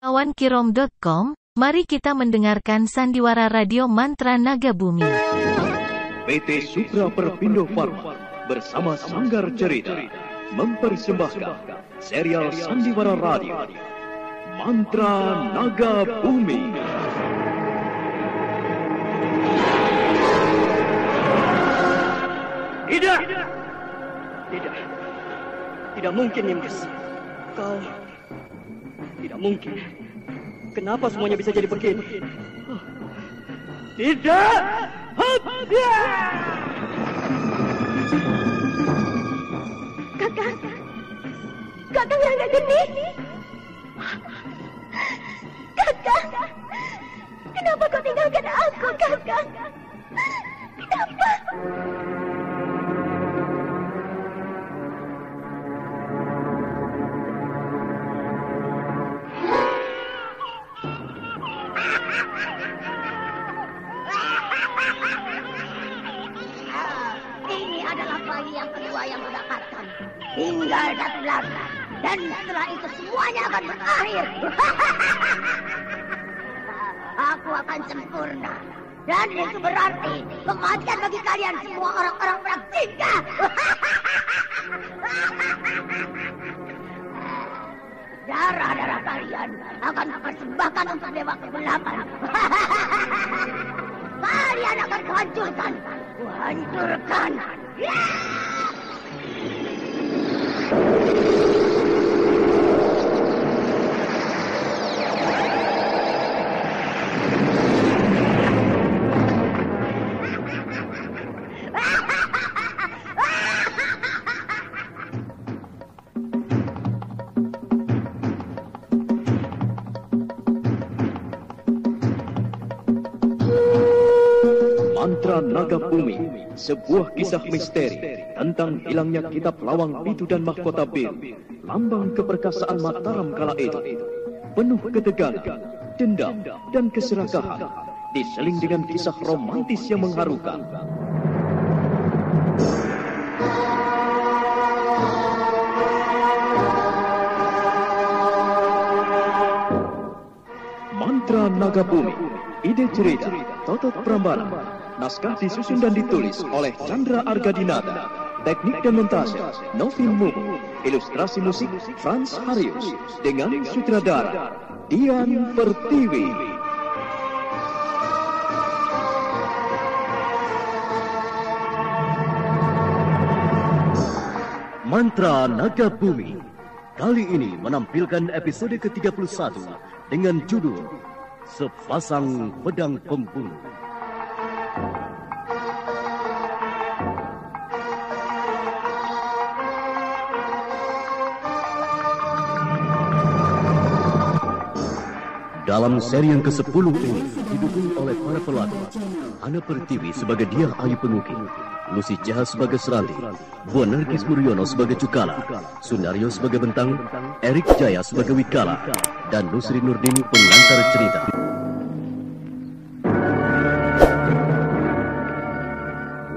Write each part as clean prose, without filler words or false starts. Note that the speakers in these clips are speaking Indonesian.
Kawankirom.com, mari kita mendengarkan sandiwara radio mantra Naga Bumi. PT Supra Perpindo Pharma bersama Sanggar Cerita mempersembahkan serial sandiwara radio Mantra Naga Bumi. Tidak mungkin, Nimas. Kau tidak mungkin. Kenapa semuanya bisa jadi begini? Tidak! Kakang Rangga Geni. Kakang, kenapa kau tinggalkan aku, Kakang? Kenapa? Ini adalah bayi yang kedua yang mendapatkan. Tinggal satu lagi. Dan setelah itu semuanya akan berakhir. Aku akan sempurna. Dan itu berarti kematian bagi kalian semua orang-orang praktika. Darah-darah kalian akan dipersembahkan untuk dewa kegelapan. Kalian akan kuhancurkan. Kuhancurkan. Mantra Naga Bumi, sebuah kisah misteri tentang hilangnya kitab Lawang Pitu dan Mahkota Bir, lambang keperkasaan Mataram kala itu. Penuh ketegangan, dendam, dan keserakahan, diseling dengan kisah romantis yang mengharukan. Mantra Naga Bumi, ide cerita Totot Prambanan, naskah disusun dan ditulis oleh Chandra Argadinata, teknik dan montase Novin Mubu, ilustrasi musik Frans Harius, dengan sutradara Dian Pertiwi. Mantra Naga Bumi kali ini menampilkan episode ke-31 dengan judul Sepasang Pedang Pembunuh. Dalam seri yang ke-10 ini didukung oleh para pelakon Ana Pertiwi sebagai Diah Ayu Penguki, Lucy Jaha sebagai Seranti, Bu Nargis Muryono sebagai Cukala, Sunario sebagai Bentang, Erik Jaya sebagai Wikala, dan Nusri Nurdin pengantar cerita.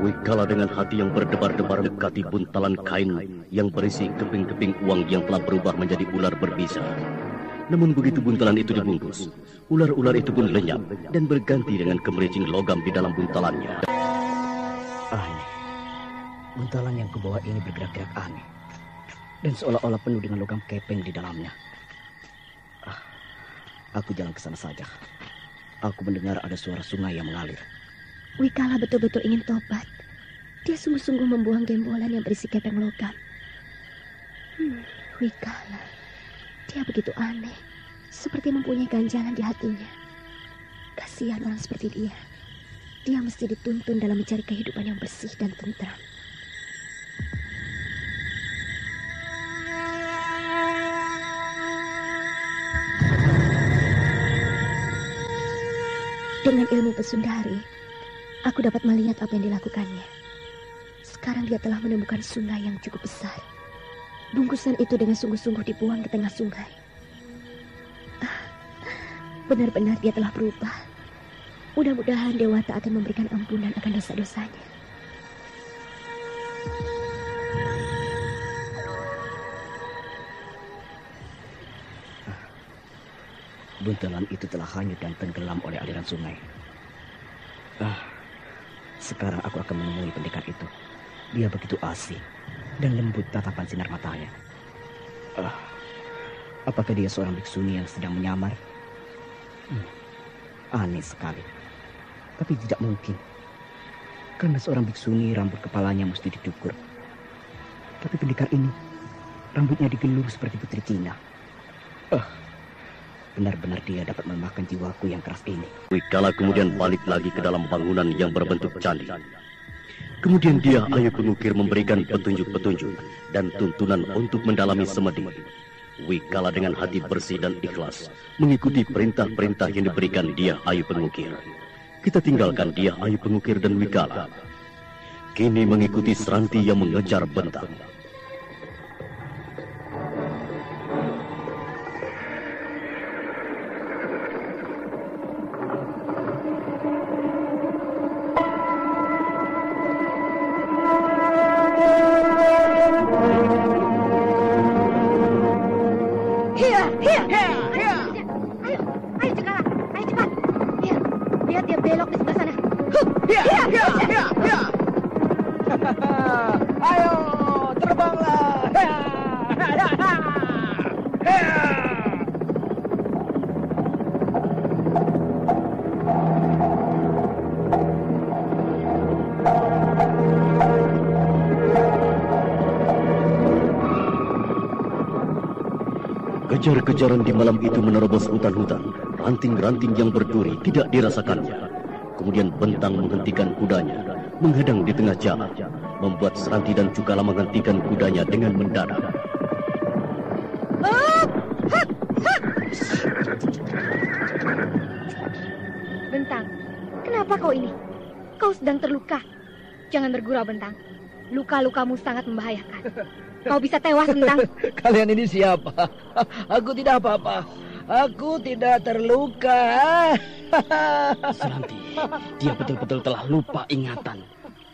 Wikala dengan hati yang berdebar-debar mendekati buntalan kain yang berisi keping-keping uang yang telah berubah menjadi ular berbisa. Namun begitu buntalan itu dibungkus, ular-ular itu pun lenyap dan berganti dengan kemericing logam di dalam buntalannya. Aneh. Buntalan yang kubawa ini bergerak-gerak aneh. Dan seolah-olah penuh dengan logam kepeng di dalamnya. Aku jalan ke sana saja. Aku mendengar ada suara sungai yang mengalir. Wikala betul-betul ingin tobat. Dia sungguh-sungguh membuang gembolan yang berisi kepeng logam. Wikala. Dia begitu aneh. Seperti mempunyai ganjalan di hatinya. Kasihan orang seperti dia. Dia mesti dituntun dalam mencari kehidupan yang bersih dan tentram. Dengan ilmu pesundari, aku dapat melihat apa yang dilakukannya. Sekarang dia telah menemukan sungai yang cukup besar. Bungkusan itu dengan sungguh-sungguh dibuang di tengah sungai. Benar-benar dia telah berubah. Mudah-mudahan Dewata akan memberikan ampunan akan dosa-dosanya. buntelan itu telah hanyut dan tenggelam oleh aliran sungai. Sekarang aku akan menemui pendekar itu. Dia begitu asing dan lembut tatapan sinar matanya. Apakah dia seorang biksuni yang sedang menyamar? Aneh sekali. Tapi tidak mungkin. Karena seorang biksuni rambut kepalanya mesti dicukur. Tapi pendekar ini rambutnya digelur seperti putri Cina. Benar-benar dia dapat melemahkan jiwaku yang keras ini. Wikala kemudian balik lagi ke dalam bangunan yang berbentuk candi. Kemudian dia Ayu Pengukir memberikan petunjuk-petunjuk dan tuntunan untuk mendalami semedi. Wikala dengan hati bersih dan ikhlas mengikuti perintah-perintah yang diberikan dia Ayu Pengukir. Kita tinggalkan dia Ayu Pengukir dan Wikala. Kini mengikuti Seranti yang mengejar Bentang. Kejar-kejaran di malam itu menerobos hutan-hutan. Ranting-ranting yang berduri tidak dirasakannya. Kemudian Bentang menghentikan kudanya, menghadang di tengah jalan, membuat Seranti dan Cukala menghentikan kudanya dengan mendadak. Bentang, kenapa kau ini? Kau sedang terluka. Jangan bergurau, Bentang. Luka-lukamu sangat membahayakan. Kau bisa tewas, Bentang. Kalian ini siapa? Aku tidak apa-apa. Aku tidak terluka. Seranti, dia betul-betul telah lupa ingatan.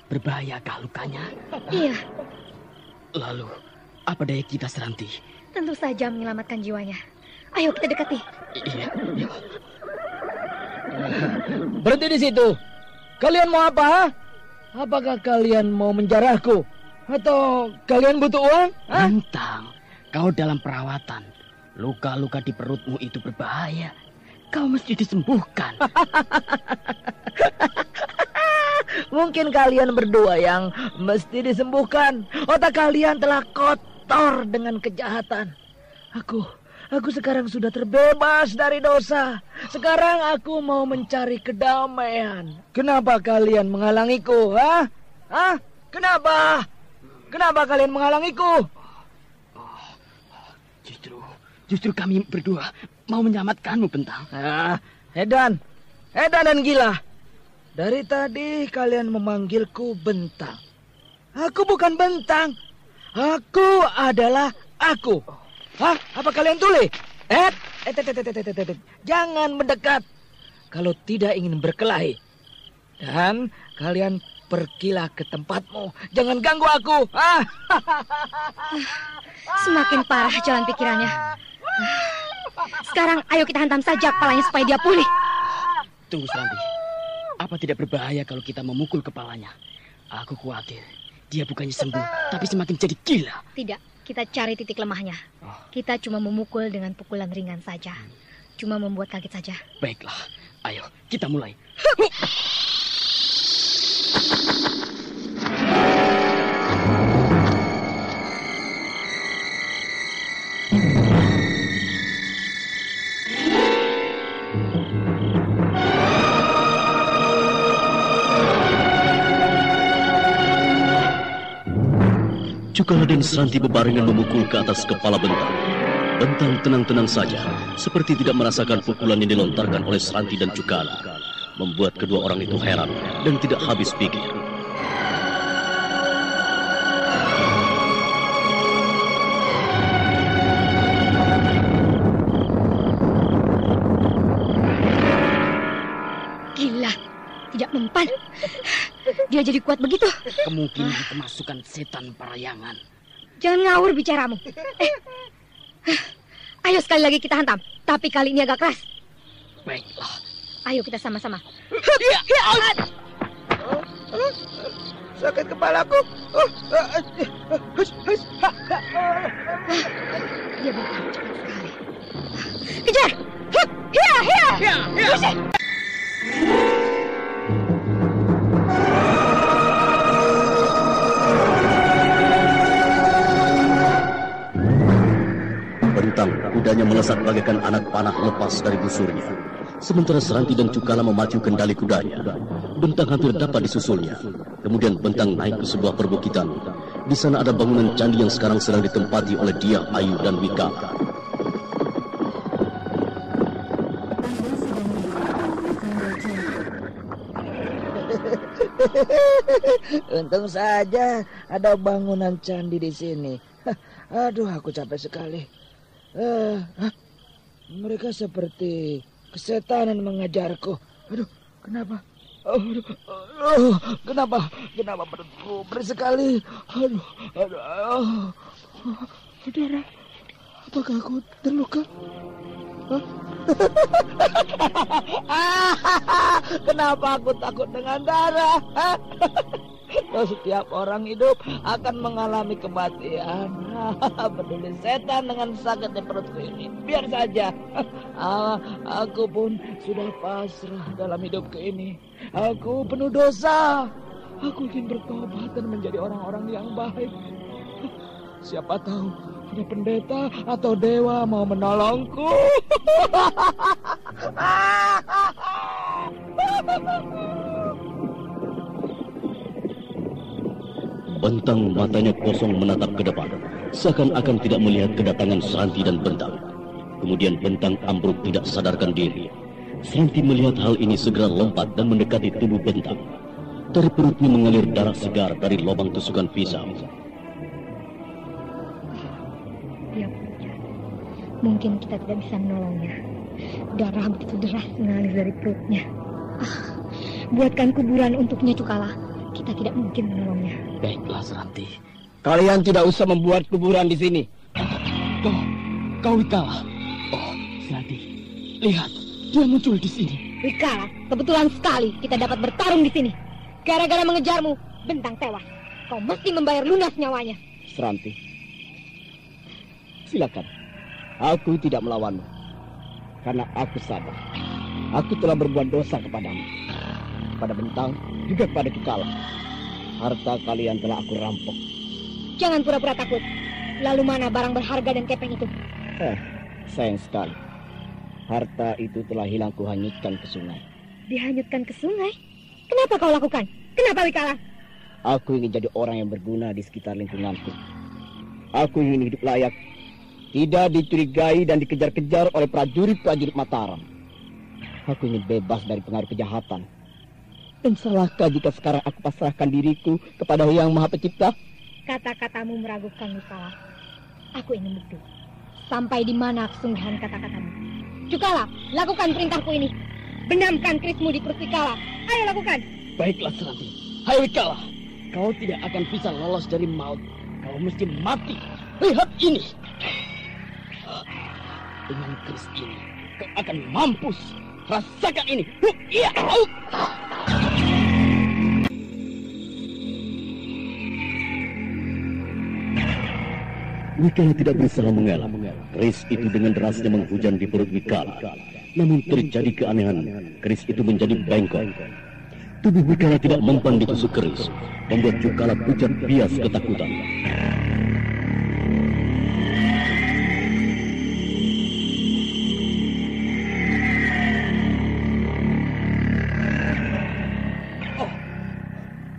Berbahayakah lukanya? Iya. Lalu, apa daya kita, Seranti? Tentu saja menyelamatkan jiwanya. Ayo kita dekati. Iya, yuk. Berhenti di situ. Kalian mau apa? Apakah kalian mau menjarahku? Atau kalian butuh uang? Bentang, kau dalam perawatan. Luka-luka di perutmu itu berbahaya. Kau mesti disembuhkan. Mungkin kalian berdua yang mesti disembuhkan. Otak kalian telah kotor dengan kejahatan. Aku sekarang sudah terbebas dari dosa. Sekarang aku mau mencari kedamaian. Kenapa kalian menghalangiku? Kenapa? Kenapa kalian menghalangiku? Justru kami berdua mau menyelamatkanmu, Bentang. Edan dan Gila. Dari tadi kalian memanggilku Bentang. Aku bukan Bentang. Aku adalah aku. Apa kalian tuli? Jangan mendekat. Kalau tidak ingin berkelahi. Dan kalian pergilah ke tempatmu. Jangan ganggu aku. Semakin parah jalan pikirannya. Sekarang ayo kita hantam saja kepalanya supaya dia pulih. Tunggu, Seranti. Apa tidak berbahaya kalau kita memukul kepalanya? Aku khawatir dia bukannya sembuh, tapi semakin jadi gila. Tidak, kita cari titik lemahnya. Kita cuma memukul dengan pukulan ringan saja. Cuma membuat kaget saja. Baiklah, ayo kita mulai. Cukala dan Seranti bebarengan memukul ke atas kepala Bentang. Bentang tenang-tenang saja, seperti tidak merasakan pukulan yang dilontarkan oleh Seranti dan Cukala. Membuat kedua orang itu heran dan tidak habis pikir. Gila, tidak mempan. Dia jadi kuat begitu. Kemungkinan kemasukan setan parayangan. Jangan ngawur bicaramu. Ayo sekali lagi kita hantam. Tapi kali ini agak keras. Baiklah. Ayo kita sama-sama. Sakit kepalaku. Dia bergerak cepat sekali. Kejar! Hiya! Bentang, kudanya melesat bagaikan anak panah lepas dari busurnya. Sementara Seranti dan Cukala memacu kendali kudanya. Bentang hampir dapat disusulnya. Kemudian Bentang naik ke sebuah perbukitan. Di sana ada bangunan candi yang sekarang sedang ditempati oleh Dyah Ayu dan Wikala. Untung saja ada bangunan candi di sini. Aduh, aku capek sekali. Mereka seperti kesetanan mengajarku. Aduh, kenapa? Kenapa perutku berat sekali? Aduh. Saudara, apakah aku terluka? Kenapa aku takut dengan darah? Setiap orang hidup akan mengalami kematian. Peduli setan dengan sakitnya perutku ini. Biar saja. Aku pun sudah pasrah dalam hidupku ini. Aku penuh dosa. Aku ingin bertobat dan menjadi orang-orang yang baik. Siapa tahu ada pendeta atau dewa mau menolongku. Bentang matanya kosong menatap ke depan, seakan-akan tidak melihat kedatangan Seranti dan Bentang. Kemudian Bentang ambruk tidak sadarkan diri. Seranti melihat hal ini segera lompat dan mendekati tubuh Bentang. Dari perutnya mengalir darah segar dari lubang tusukan pisau. Dia pucat. Mungkin kita tidak bisa menolongnya. Darah begitu deras mengalir dari perutnya. Buatkan kuburan untuknya, Cukala. Kita tidak mungkin menolongnya. Baiklah, Seranti. Kalian tidak usah membuat kuburan di sini. Kau Wikala. Oh, Seranti. Lihat, dia muncul di sini. Wikala, kebetulan sekali kita dapat bertarung di sini. Gara-gara mengejarmu, Bentang tewas. Kau mesti membayar lunas nyawanya. Seranti, silakan. Aku tidak melawanmu. Karena aku sadar. Aku telah berbuat dosa kepadamu. Kepada Bentang, juga kepada Cukala. Harta kalian telah aku rampok. Jangan pura-pura takut. Lalu mana barang berharga dan kepeng itu? Sayang sekali. Harta itu telah hilang kuhanyutkan ke sungai. Dihanyutkan ke sungai? Kenapa kau lakukan? Kenapa, Wikala? Aku ingin jadi orang yang berguna di sekitar lingkunganku. Aku ingin hidup layak. Tidak dicurigai dan dikejar-kejar oleh prajurit-prajurit Mataram. Aku ingin bebas dari pengaruh kejahatan. Dan salahkah jika sekarang aku pasrahkan diriku kepada Yang Maha Pencipta? Kata-katamu meragukan, Wikala. Aku ingin betul. Sampai di mana kesungguhan kata-katamu? Cukala, lakukan perintahku ini. Benamkan kerismu di perut Wikala. Ayo lakukan. Baiklah, Seranti. Hai Wikala, kau tidak akan bisa lolos dari maut. Kau mesti mati. Lihat ini. Dengan keris ini, kau akan mampus. Rasakan ini. Iya. Wikala tidak berusaha mengelak. Keris itu dengan derasnya menghujam di perut Wikala. Namun terjadi keanehan. Keris itu menjadi bengkok. Tubuh Wikala tidak mempan ditusuk keris, membuat Cukala pucat bias ketakutan.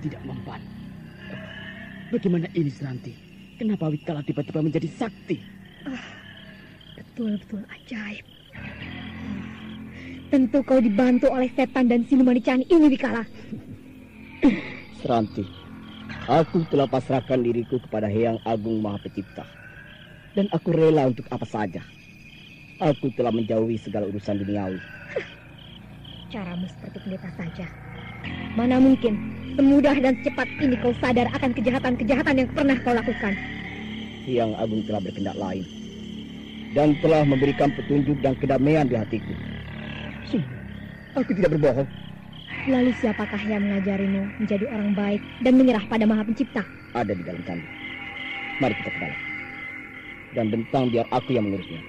Tidak mempan. Bagaimana ini, Seranti? Kenapa Wikala tiba-tiba menjadi sakti? Betul-betul ajaib. Tentu kau dibantu oleh setan dan siluman Icani ini, Wikala. Seranti, aku telah pasrahkan diriku kepada Hyang Agung Maha Pencipta. Dan aku rela untuk apa saja. Aku telah menjauhi segala urusan duniawi. Caramu seperti pendeta saja. Mana mungkin semudah dan secepat ini kau sadar akan kejahatan-kejahatan yang pernah kau lakukan. Hyang Agung telah berkehendak lain. Dan telah memberikan petunjuk dan kedamaian di hatiku. Sungguh, aku tidak berbohong. Lalu siapakah yang mengajarimu menjadi orang baik dan menyerah pada Maha Pencipta? Ada di dalam candi. Mari kita ke dalam. Dan Bentang biar aku yang mengurusnya.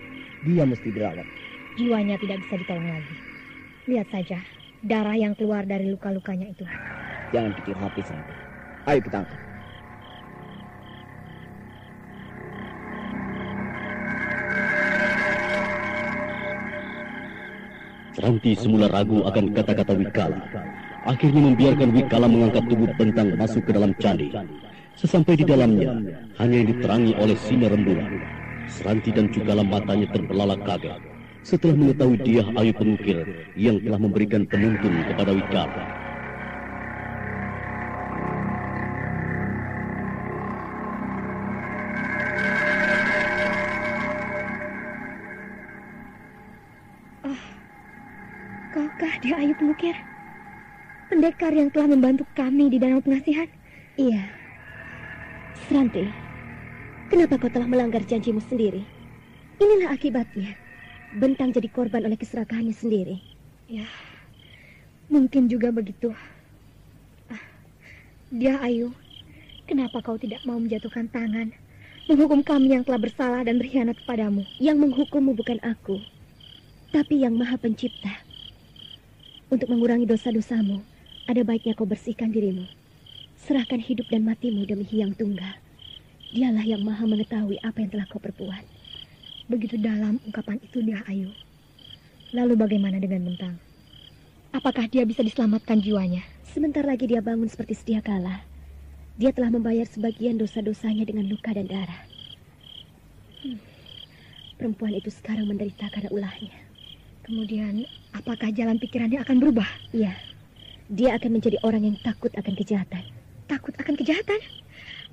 Dia mesti dirawat. Jiwanya tidak bisa ditolong lagi. Lihat saja, darah yang keluar dari luka-lukanya itu. Jangan kecil hati, Seranti. Ayo kita angkat. Seranti semula ragu akan kata-kata Wikala. Akhirnya membiarkan Wikala mengangkat tubuh Bentang masuk ke dalam candi. Sesampai di dalamnya, hanya diterangi oleh sinar rembulan. Seranti dan Cukala matanya terbelalak kaget setelah mengetahui dia Ayu Pengukir yang telah memberikan penuntun kepada Wikala. Kaukah dia Ayu Pengukir? Pendekar yang telah membantu kami di Danau Pengasihan? Iya. Seranti, kenapa kau telah melanggar janjimu sendiri? Inilah akibatnya. Bentang jadi korban oleh keserakahannya sendiri. Ya, mungkin juga begitu. Dia Ayu, kenapa kau tidak mau menjatuhkan tangan, menghukum kami yang telah bersalah dan berkhianat kepadamu? Yang menghukummu bukan aku, tapi yang Maha Pencipta. Untuk mengurangi dosa-dosamu, ada baiknya kau bersihkan dirimu. Serahkan hidup dan matimu demi Hyang Tunggal. Dialah yang Maha mengetahui apa yang telah kau perbuat. Begitu dalam ungkapan itu dia Ayu. Lalu bagaimana dengan Bentang? Apakah dia bisa diselamatkan jiwanya? Sebentar lagi dia bangun seperti sedia kala. Dia telah membayar sebagian dosa-dosanya dengan luka dan darah. Perempuan itu sekarang menderita karena ulahnya. Kemudian, apakah jalan pikirannya akan berubah? Iya, dia akan menjadi orang yang takut akan kejahatan. Takut akan kejahatan?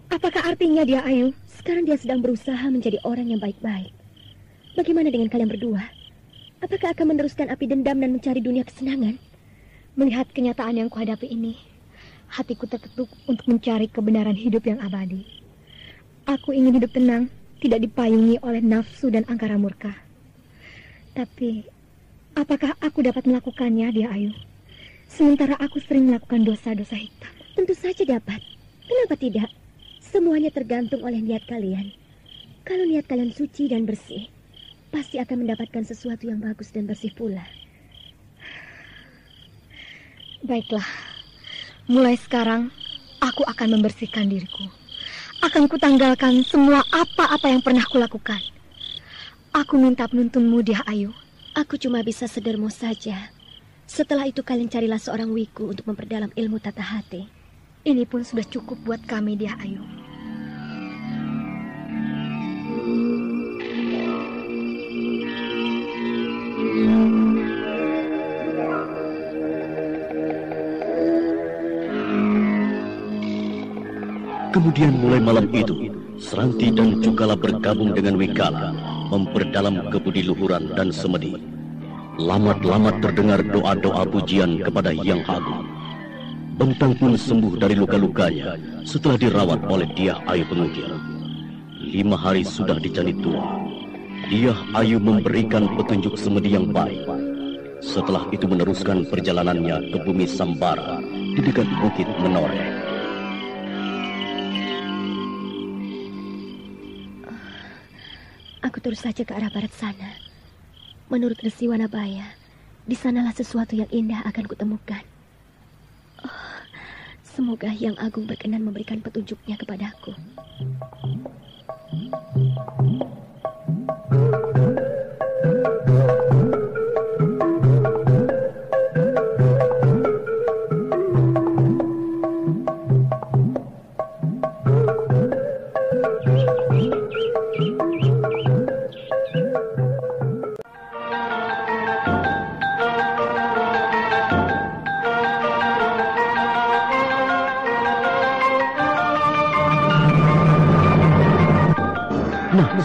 Apakah artinya dia Ayu? Sekarang dia sedang berusaha menjadi orang yang baik-baik. Bagaimana dengan kalian berdua? Apakah akan meneruskan api dendam dan mencari dunia kesenangan? Melihat kenyataan yang kuhadapi ini, hatiku terketuk untuk mencari kebenaran hidup yang abadi. Aku ingin hidup tenang, tidak dipayungi oleh nafsu dan angkara murka. Tapi, apakah aku dapat melakukannya, dia Ayu? Sementara aku sering melakukan dosa-dosa hitam. Tentu saja dapat. Kenapa tidak? Semuanya tergantung oleh niat kalian. Kalau niat kalian suci dan bersih, pasti akan mendapatkan sesuatu yang bagus dan bersih pula. Baiklah, mulai sekarang aku akan membersihkan diriku. Akan kutanggalkan semua apa-apa yang pernah kulakukan. Aku minta penuntunmu, dia Ayu. Aku cuma bisa sedermo saja. Setelah itu kalian carilah seorang wiku untuk memperdalam ilmu tata hati. Ini pun sudah cukup buat kami, dia Ayu. Kemudian mulai malam itu, Seranti dan Cukala bergabung dengan Wikala, memperdalam kebudi luhuran dan semedi. Lamat-lamat terdengar doa-doa pujian kepada Hyang Agung. Bentang pun sembuh dari luka-lukanya setelah dirawat oleh Diah Ayu Pengukir. 5 hari sudah di candi tua. Diah Ayu memberikan petunjuk semedi yang baik. Setelah itu meneruskan perjalanannya ke bumi Sambara di dekat Bukit Menoreh. Aku terus saja ke arah barat sana. Menurut Resi Wanabaya, di sanalah sesuatu yang indah akan kutemukan. Oh, semoga Hyang Agung berkenan memberikan petunjuknya kepadaku.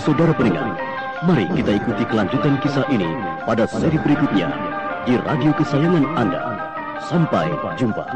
Saudara pendengar, mari kita ikuti kelanjutan kisah ini pada seri berikutnya di radio kesayangan Anda. Sampai jumpa.